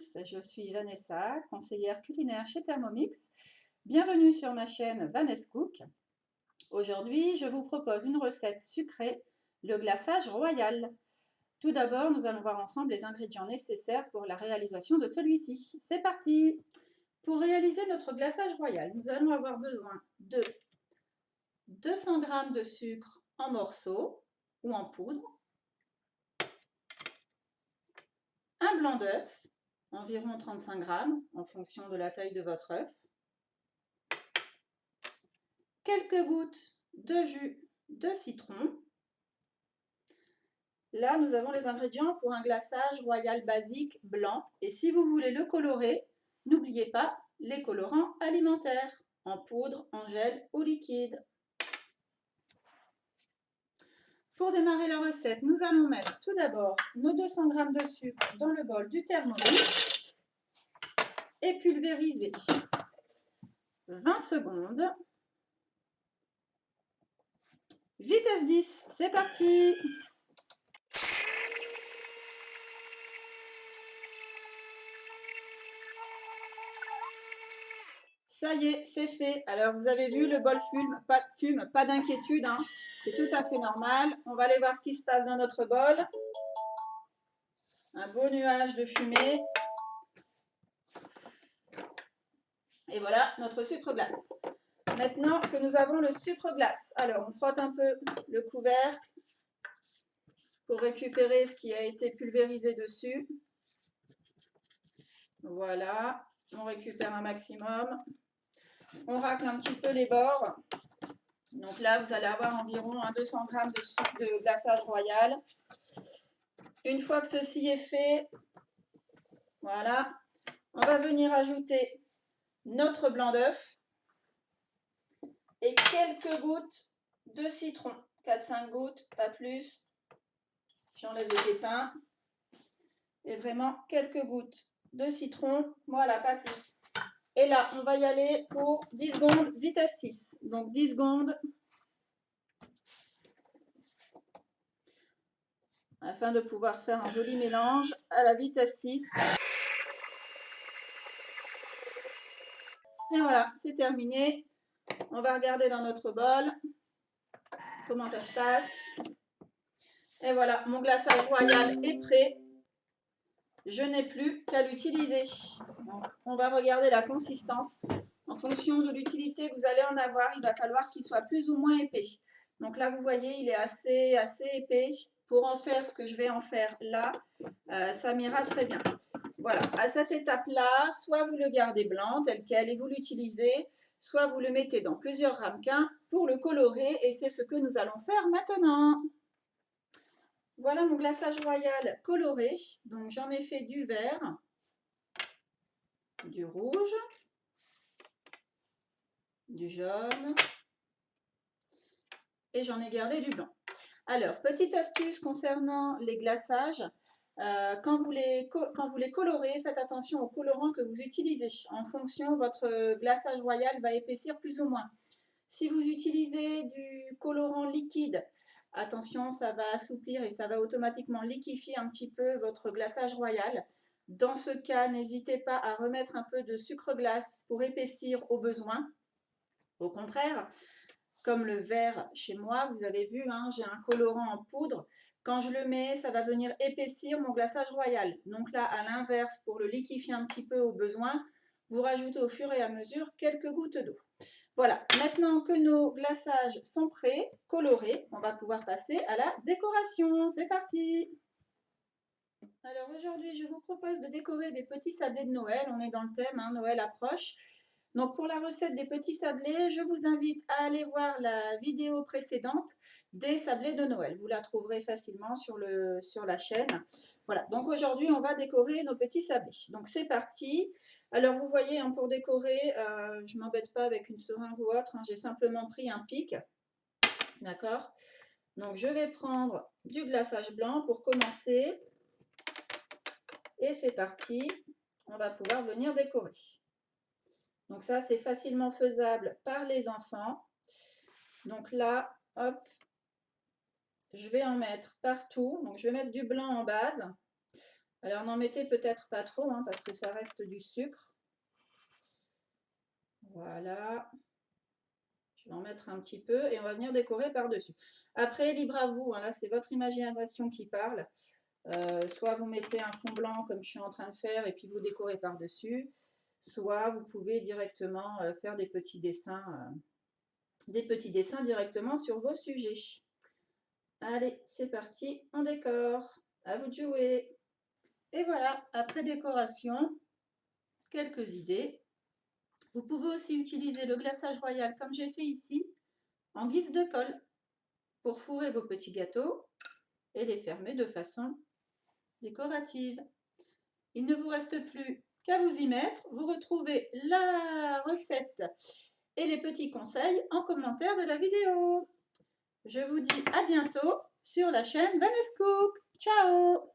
tous, je suis Vanessa, conseillère culinaire chez Thermomix. Bienvenue sur ma chaîne Vanessa Cook. Aujourd'hui, je vous propose une recette sucrée, le glaçage royal. Tout d'abord, nous allons voir ensemble les ingrédients nécessaires pour la réalisation de celui-ci. C'est parti! Pour réaliser notre glaçage royal, nous allons avoir besoin de 200 g de sucre en morceaux ou en poudre, un blanc d'œuf, environ 35 g en fonction de la taille de votre œuf, quelques gouttes de jus de citron. Là, nous avons les ingrédients pour un glaçage royal basique blanc. Et si vous voulez le colorer, n'oubliez pas les colorants alimentaires, en poudre, en gel ou liquide. Pour démarrer la recette, nous allons mettre tout d'abord nos 200 g de sucre dans le bol du Thermomix et pulvériser 20 secondes. Vitesse 10, c'est parti! Ça y est, c'est fait. Alors, vous avez vu, le bol fume, pas d'inquiétude, hein. C'est tout à fait normal. On va aller voir ce qui se passe dans notre bol. Un beau nuage de fumée. Et voilà, notre sucre glace. Maintenant que nous avons le sucre glace, alors on frotte un peu le couvercle pour récupérer ce qui a été pulvérisé dessus. Voilà, on récupère un maximum. On racle un petit peu les bords. Donc là, vous allez avoir environ 200 g de glaçage royal. Une fois que ceci est fait, voilà, on va venir ajouter notre blanc d'œuf et quelques gouttes de citron. 4-5 gouttes, pas plus. J'enlève les pépins. Et vraiment quelques gouttes de citron. Voilà, pas plus. Et là, on va y aller pour 10 secondes, vitesse 6. Donc 10 secondes. Afin de pouvoir faire un joli mélange à la vitesse 6. Et voilà, c'est terminé. On va regarder dans notre bol comment ça se passe. Et voilà, mon glaçage royal est prêt. Je n'ai plus qu'à l'utiliser. On va regarder la consistance. En fonction de l'utilité que vous allez en avoir, il va falloir qu'il soit plus ou moins épais. Donc là, vous voyez, il est assez épais. Pour en faire ce que je vais en faire là, ça m'ira très bien. Voilà, à cette étape-là, soit vous le gardez blanc tel quel et vous l'utilisez, soit vous le mettez dans plusieurs ramequins pour le colorer et c'est ce que nous allons faire maintenant. Voilà mon glaçage royal coloré. Donc j'en ai fait du vert, du rouge, du jaune et j'en ai gardé du blanc. Alors, petite astuce concernant les glaçages. Quand vous les colorez, faites attention aux colorants que vous utilisez. En fonction, votre glaçage royal va épaissir plus ou moins. Si vous utilisez du colorant liquide, attention, ça va assouplir et ça va automatiquement liquéfier un petit peu votre glaçage royal. Dans ce cas, n'hésitez pas à remettre un peu de sucre glace pour épaissir au besoin. Au contraire, comme le vert chez moi, vous avez vu, hein, j'ai un colorant en poudre. Quand je le mets, ça va venir épaissir mon glaçage royal. Donc là, à l'inverse, pour le liquéfier un petit peu au besoin, vous rajoutez au fur et à mesure quelques gouttes d'eau. Voilà, maintenant que nos glaçages sont prêts, colorés, on va pouvoir passer à la décoration. C'est parti! Alors aujourd'hui, je vous propose de décorer des petits sablés de Noël. On est dans le thème, hein, Noël approche. Donc pour la recette des petits sablés, je vous invite à aller voir la vidéo précédente des sablés de Noël. Vous la trouverez facilement sur la chaîne. Voilà, donc aujourd'hui on va décorer nos petits sablés. Donc c'est parti. Alors vous voyez, hein, pour décorer, je ne m'embête pas avec une seringue ou autre, hein, j'ai simplement pris un pic. D'accord? Donc je vais prendre du glaçage blanc pour commencer. Et c'est parti, on va pouvoir venir décorer. Donc ça, c'est facilement faisable par les enfants. Donc là, hop, je vais en mettre partout. Donc je vais mettre du blanc en base. Alors n'en mettez peut-être pas trop, hein, parce que ça reste du sucre. Voilà. Je vais en mettre un petit peu et on va venir décorer par-dessus. Après, libre à vous, hein, là c'est votre imagination qui parle. Soit vous mettez un fond blanc comme je suis en train de faire et puis vous décorez par-dessus, soit vous pouvez directement faire des petits dessins directement sur vos sujets. Allez, c'est parti, on décore. À vous de jouer. Et voilà, après décoration, quelques idées. Vous pouvez aussi utiliser le glaçage royal comme j'ai fait ici, en guise de colle, pour fourrer vos petits gâteaux et les fermer de façon décorative. Il ne vous reste plus qu'à vous y mettre. Vous retrouvez la recette et les petits conseils en commentaire de la vidéo. Je vous dis à bientôt sur la chaîne Vanessa Cook. Ciao!